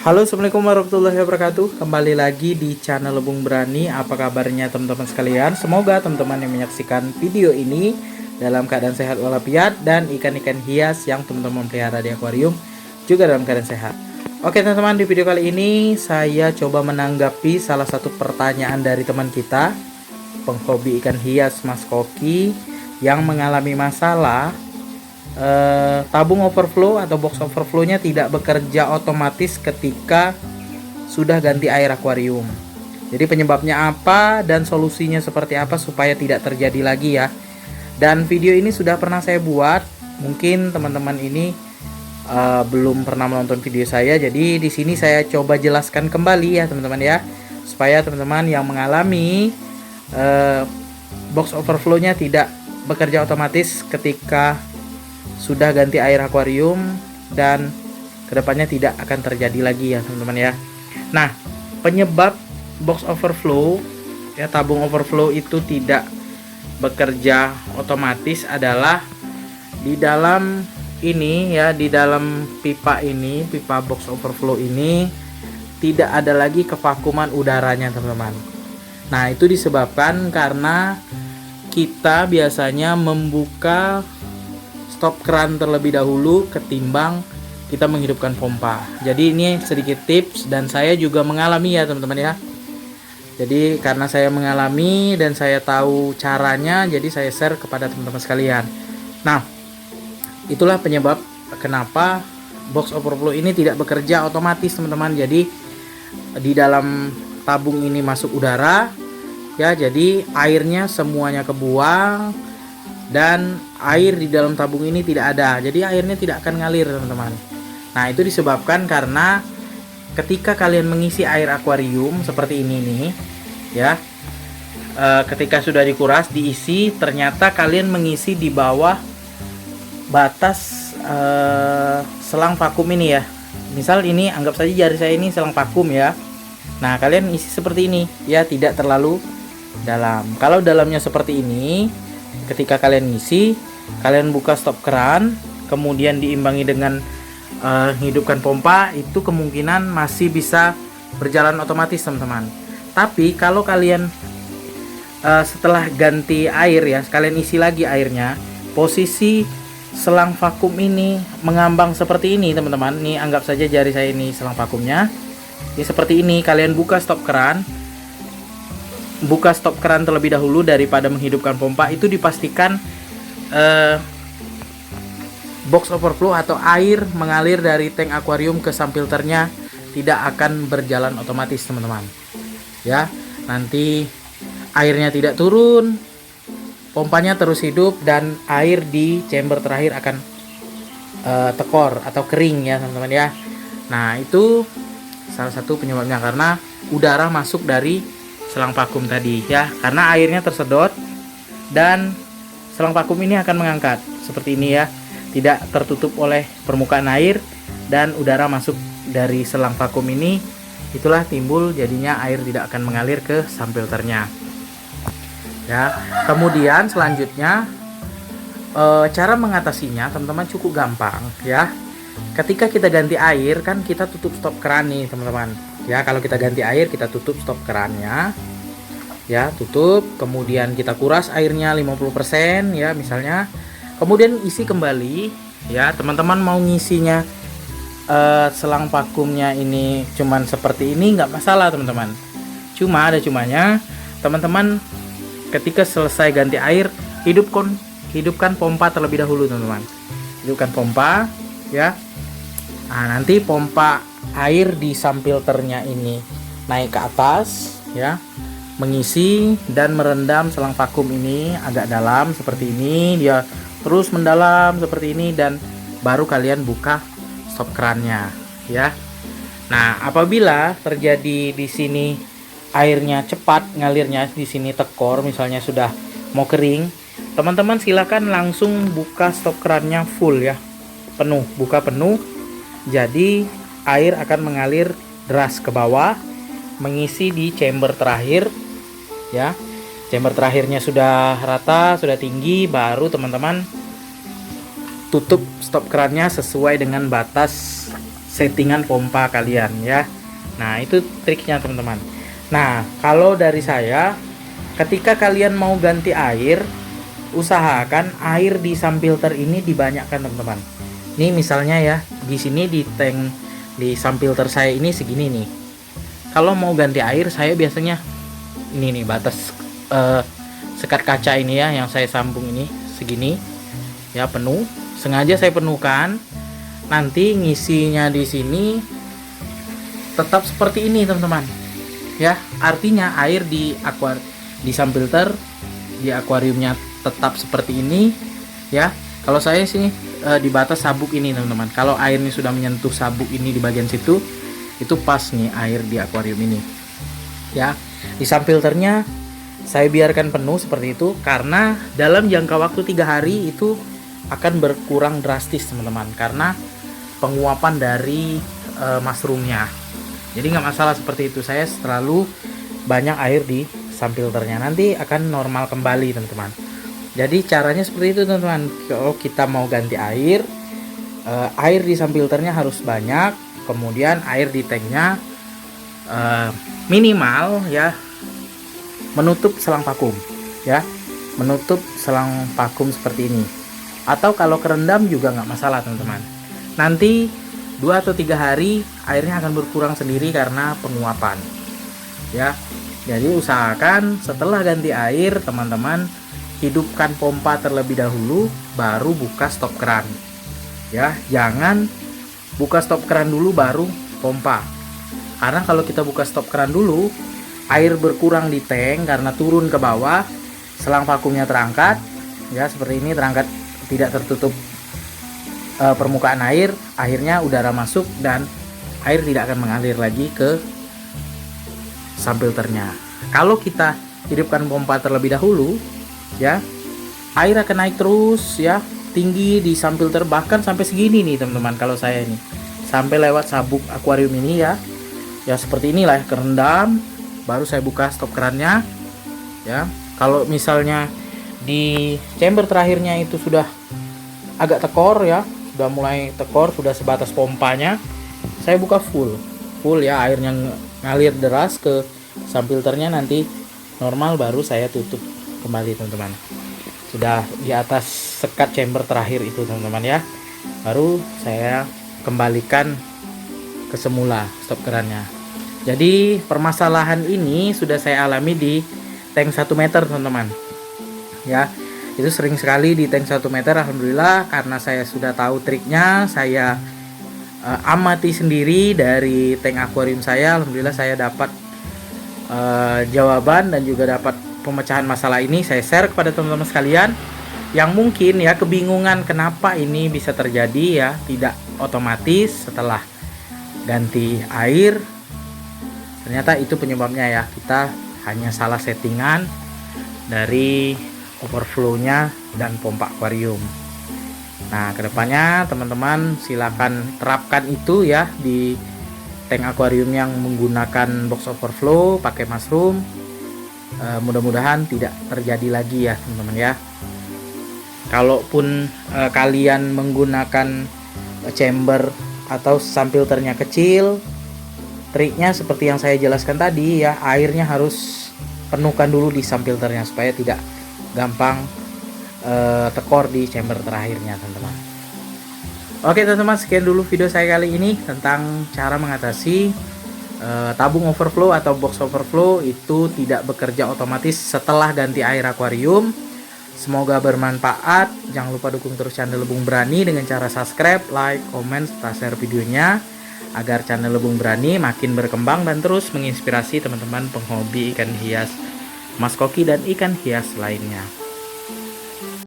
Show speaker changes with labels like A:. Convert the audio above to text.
A: Halo, assalamualaikum warahmatullahi wabarakatuh. Kembali lagi di channel Lebung Berani. Apa kabarnya teman-teman sekalian? Semoga teman-teman yang menyaksikan video ini dalam keadaan sehat walafiat dan ikan-ikan hias yang teman-teman pelihara di akuarium juga dalam keadaan sehat. Oke teman-teman, di video kali ini saya coba menanggapi salah satu pertanyaan dari teman kita, penghobi ikan hias Mas Koki, yang mengalami masalah tabung overflow atau box overflow-nya tidak bekerja otomatis ketika sudah ganti air akuarium. Jadi penyebabnya apa dan solusinya seperti apa supaya tidak terjadi lagi ya. Dan video ini sudah pernah saya buat. Mungkin teman-teman ini belum pernah menonton video saya. Jadi di sini saya coba jelaskan kembali ya teman-teman ya, supaya teman-teman yang mengalami box overflow-nya tidak bekerja otomatis ketika sudah ganti air akuarium dan kedepannya tidak akan terjadi lagi ya teman-teman ya. Nah, penyebab box overflow ya, tabung overflow itu tidak bekerja otomatis adalah di dalam ini ya, di dalam pipa ini, pipa box overflow ini tidak ada lagi kevakuman udaranya teman-teman. Nah, itu disebabkan karena kita biasanya membuka stop keran terlebih dahulu ketimbang kita menghidupkan pompa. Jadi ini sedikit tips dan saya juga mengalami ya teman-teman ya. Jadi karena saya mengalami dan saya tahu caranya, jadi saya share kepada teman-teman sekalian. Nah, itulah penyebab kenapa box overflow ini tidak bekerja otomatis teman-teman. Jadi di dalam tabung ini masuk udara ya, jadi airnya semuanya kebuang dan air di dalam tabung ini tidak ada, jadi airnya tidak akan ngalir teman-teman. Nah, itu disebabkan karena ketika kalian mengisi air akuarium seperti ini nih ya, ketika sudah dikuras diisi, ternyata kalian mengisi di bawah batas selang vakum ini ya. Misal ini, anggap saja jari saya ini selang vakum ya. Nah, kalian isi seperti ini ya, tidak terlalu dalam. Kalau dalamnya seperti ini, ketika kalian ngisi, kalian buka stop keran, kemudian diimbangi dengan hidupkan pompa, itu kemungkinan masih bisa berjalan otomatis teman-teman. Tapi kalau kalian setelah ganti air ya, kalian isi lagi airnya, posisi selang vakum ini mengambang seperti ini teman-teman. Nih, anggap saja jari saya ini selang vakumnya. Ini seperti ini, kalian buka stop keran. Buka stop keran terlebih dahulu daripada menghidupkan pompa, itu dipastikan box overflow atau air mengalir dari tank akuarium ke filternya tidak akan berjalan otomatis teman-teman ya. Nanti airnya tidak turun, pompanya terus hidup, dan air di chamber terakhir akan tekor atau kering ya teman-teman ya. Nah, itu salah satu penyebabnya karena udara masuk dari selang vakum tadi ya, karena airnya tersedot dan selang vakum ini akan mengangkat seperti ini ya, tidak tertutup oleh permukaan air dan udara masuk dari selang vakum ini, itulah timbul jadinya air tidak akan mengalir ke filternya ya. Kemudian selanjutnya cara mengatasinya teman-teman cukup gampang ya. Ketika kita ganti air kan kita tutup stop keran nih teman-teman ya. Kalau kita ganti air, kita tutup stop kerannya ya, tutup, kemudian kita kuras airnya 50% ya misalnya, kemudian isi kembali ya. Teman-teman mau ngisinya selang vakumnya ini cuman seperti ini nggak masalah teman-teman, cuma ada cumanya teman-teman, ketika selesai ganti air, hidupkan pompa terlebih dahulu teman-teman. Hidupkan pompa ya. Nah, nanti pompa air di filternya ini naik ke atas ya, mengisi dan merendam selang vakum ini agak dalam seperti ini, dia terus mendalam seperti ini, dan baru kalian buka stop kerannya ya. Nah, apabila terjadi di sini airnya cepat ngalirnya, di sini tekor misalnya sudah mau kering, teman-teman silakan langsung buka stop kerannya full ya, penuh, buka penuh. Jadi air akan mengalir deras ke bawah, mengisi di chamber terakhir ya. Chamber terakhirnya sudah rata, sudah tinggi, baru teman-teman tutup stop kerannya sesuai dengan batas settingan pompa kalian ya. Nah, itu triknya teman-teman. Nah, kalau dari saya, ketika kalian mau ganti air, usahakan air di samfilter ini dibanyakkan teman-teman. Ini misalnya ya, di sini di tank di samfilter saya ini segini nih. Kalau mau ganti air, saya biasanya ini nih batas sekat kaca ini ya, yang saya sambung ini segini ya, penuh. Sengaja saya penuhkan. Nanti ngisinya di sini tetap seperti ini teman-teman ya, artinya air di samfilter di akuariumnya tetap seperti ini ya. Kalau saya sini di batas sabuk ini teman-teman, kalau airnya sudah menyentuh sabuk ini di bagian situ, itu pas nih air di akuarium ini ya. Di samfilternya saya biarkan penuh seperti itu, karena dalam jangka waktu 3 hari itu akan berkurang drastis teman-teman, karena penguapan dari mushroomnya. Jadi nggak masalah seperti itu, saya terlalu banyak air di samfilternya, nanti akan normal kembali teman-teman. Jadi caranya seperti itu teman-teman. Kalau kita mau ganti air, air di samfilternya harus banyak, kemudian air di tanknya minimal ya, menutup selang vakum ya, menutup selang vakum seperti ini. Atau kalau kerendam juga nggak masalah teman-teman. Nanti 2 atau 3 hari airnya akan berkurang sendiri karena penguapan ya. Jadi usahakan setelah ganti air teman-teman hidupkan pompa terlebih dahulu, baru buka stop keran ya. Jangan buka stop keran dulu baru pompa, karena kalau kita buka stop keran dulu, air berkurang di tank karena turun ke bawah, selang vakumnya terangkat ya, seperti ini, terangkat, tidak tertutup permukaan air, akhirnya udara masuk dan air tidak akan mengalir lagi ke samfilternya. Kalau kita hidupkan pompa terlebih dahulu ya, air akan naik terus ya, tinggi di samfilter, bahkan sampai segini nih teman-teman. Kalau saya ini sampai lewat sabuk akuarium ini ya, ya seperti inilah, kerendam, baru saya buka stop kerannya ya. Kalau misalnya di chamber terakhirnya itu sudah agak tekor ya, sudah mulai tekor, sudah sebatas pompanya, saya buka full ya, airnya ngalir deras ke samfilternya, nanti normal, baru saya tutup kembali teman-teman. Sudah di atas sekat chamber terakhir itu teman-teman ya, baru saya kembalikan ke semula stop kerannya. Jadi permasalahan ini sudah saya alami di tank 1 meter teman-teman ya. Itu sering sekali di tank 1 meter. Alhamdulillah, karena saya sudah tahu triknya, saya amati sendiri dari tank akuarium saya. Alhamdulillah saya dapat jawaban dan juga dapat pemecahan masalah ini. Saya share kepada teman-teman sekalian yang mungkin ya kebingungan kenapa ini bisa terjadi ya, tidak otomatis setelah ganti air. Ternyata itu penyebabnya ya, kita hanya salah settingan dari overflow-nya dan pompa akuarium. Nah, kedepannya teman-teman silakan terapkan itu ya di tank akuarium yang menggunakan box overflow pakai mushroom. Mudah-mudahan tidak terjadi lagi ya teman-teman ya. Kalaupun kalian menggunakan chamber atau samfilternya kecil, triknya seperti yang saya jelaskan tadi ya, airnya harus penuhkan dulu di samfilternya supaya tidak gampang tekor di chamber terakhirnya teman-teman. Oke teman-teman, sekian dulu video saya kali ini tentang cara mengatasi tabung overflow atau box overflow itu tidak bekerja otomatis setelah ganti air akuarium. Semoga bermanfaat. Jangan lupa dukung terus channel Lebung Berani dengan cara subscribe, like, komen, serta share videonya agar channel Lebung Berani makin berkembang dan terus menginspirasi teman-teman penghobi ikan hias, mas koki dan ikan hias lainnya.